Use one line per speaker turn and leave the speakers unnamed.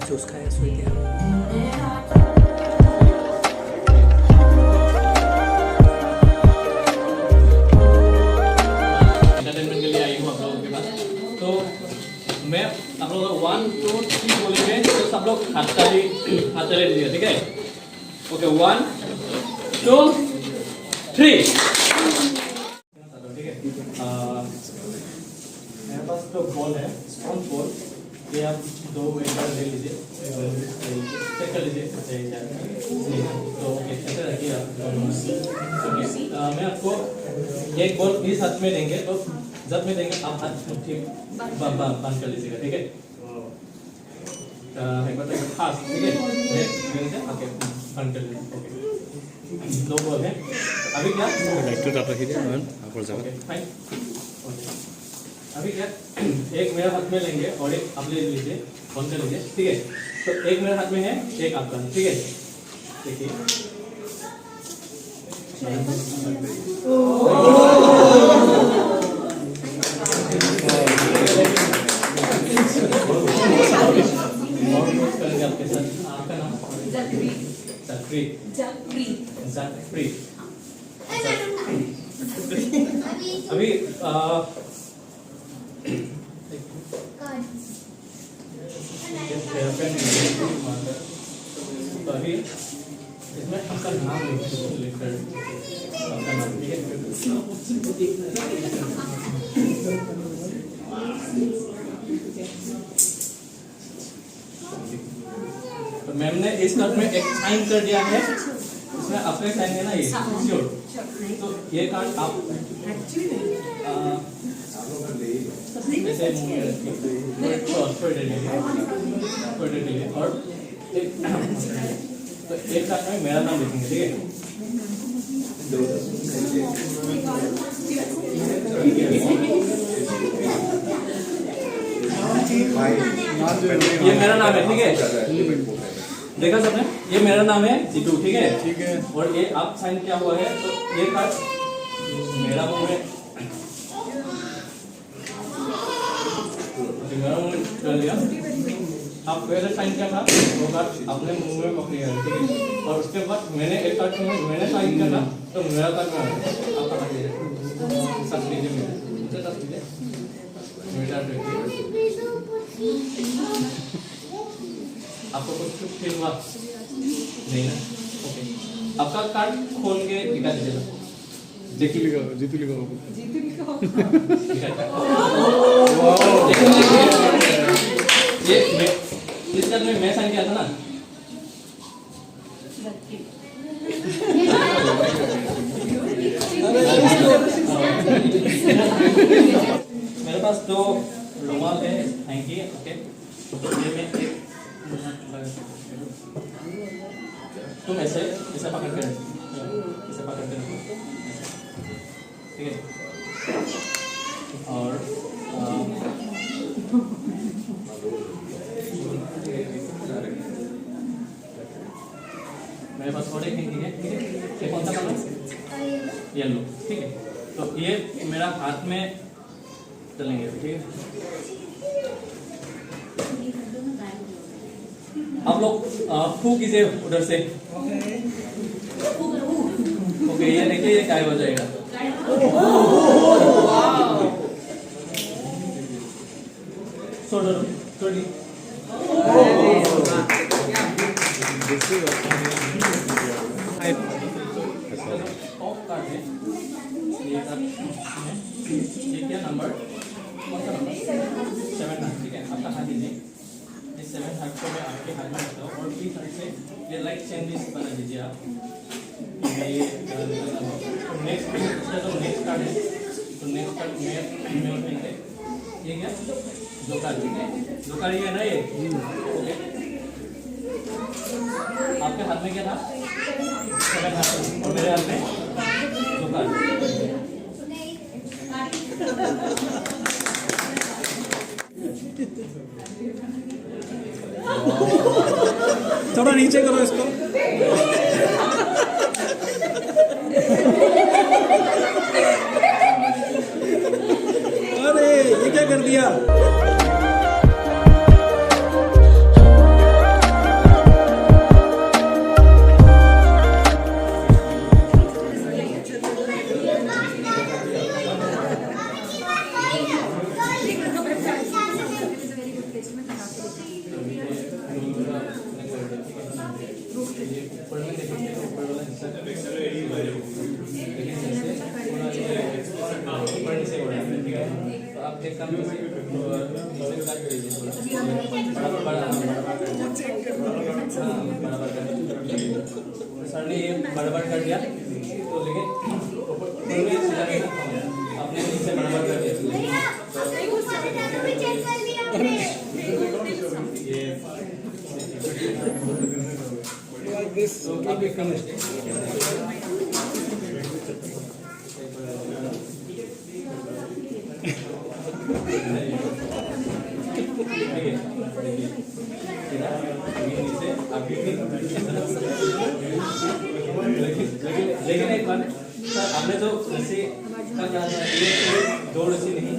Juice खाया sweet है। Entertainment के लिए आई हूँ आप लोगों के पास। तो मैं आप लोगों को 1 2 3 बोलेंगे तो सब लोग हाथ ताली दीजिए, ठीक है? ओके 1 2 3। ठीक है, मेरे पास तो बॉल है, स्पॉन्ज बॉल। ये आप 2 मिनट ले लीजिए, चेक कर लीजिए तो कैसे रखिए आप। मैं आपको एक बॉल इस हाथ में देंगे, तो जब में देंगे आप हाथ मुट्ठी बंद कर लीजिएगा, ठीक है? एक बार खास, ठीक है? ओके बंद कर लीजिए, ओके। 2 बॉल है अभी क्या लाइट तो रखिए ओके फाइन। अभी क्या एक मेरा हाथ में लेंगे और एक आप ले लीजिए, बंद कर लीजिए, ठीक है? तो एक मेरे हाथ में है, एक आपका, ठीक है? देखिए आपके साथ आपका नाम जकप्रीत। अभी तो अभी इसमें आपका नाम लिखकर आपका नाम, ठीक है? तो मैम ने इस कार्ड में एक साइन कर दिया है, इसमें आपका साइन है ना, ये श्योर। तो ये कार्ड आप ऐसे मुंह में रखिए और तो एक कार्ड में मेरा नाम लिखेंगे, ठीक है? ये मेरा नाम है, ठीक है? देखा सबने, ये मेरा नाम है जीतू, ठीक है? ठीक है। और ये आप साइन क्या हुआ है, तो ये कार्ड मेरा मुंह में कर लिया। आप पहले साइन किया था, वो कार्ड अपने मुंह में पकड़ लिया, ठीक है? और उसके बाद मैंने एक कार्ड में मैंने साइन किया था, तो मेरा कार्ड में आपका कार्ड लीजिए, सब लीजिए, मुझे सब लीजिए, मेरा आपको कुछ फील हुआ नहीं ना? ओके, आपका कार्ड खोल के दिखा दीजिएगा। जीतू लिखा ये इस कार्ड में मैं साइन किया था ना। मेरे पास 2 रुमाल है, थैंक यू। ओके, ये मैं तुम ऐसे पकड़ के रखो, ठीक है? और मेरे पास और एक हैंकी है, ठीक है? ये कौन सा कलर? येलो, ठीक है? तो ये मेरा हाथ में चलेंगे, ठीक है? आप लोग फू कीजिए उधर से। ओके, ये देखिए ये क्या हो जाएगा। छोड़ी ये क्या नंबर, कौन सा नंबर? 7, ठीक है? आपका हाथ दीजिए, 7 हाथ को मैं आपके हाथ में रखता हूँ और प्लीज हाथ से ये लाइक चेंजेस बना दीजिए आप। नेक्स्ट कार्ड है, तो नेक्स्ट कार्ड में उठाएंगे। ये क्या जोकर, ठीक है? जोकर ये है ना, ये ओके। आपके हाथ में क्या था? 7 हाथ और मेरे हाथ में जोकर। थोड़ा नीचे करो इसको। अरे ये क्या कर दिया? तो आप एक काम कीजिए, इसे काट लीजिए थोड़ा, बड़ा कर दीजिए। सर ने ये बड़ा कर दिया, तो लेकिन आपने इसे बड़ा कर दिया, ये तो आप एक काम लेकिन एक बात सर, हमने जो रस्सी का कहा था, ये दो रस्सी नहीं,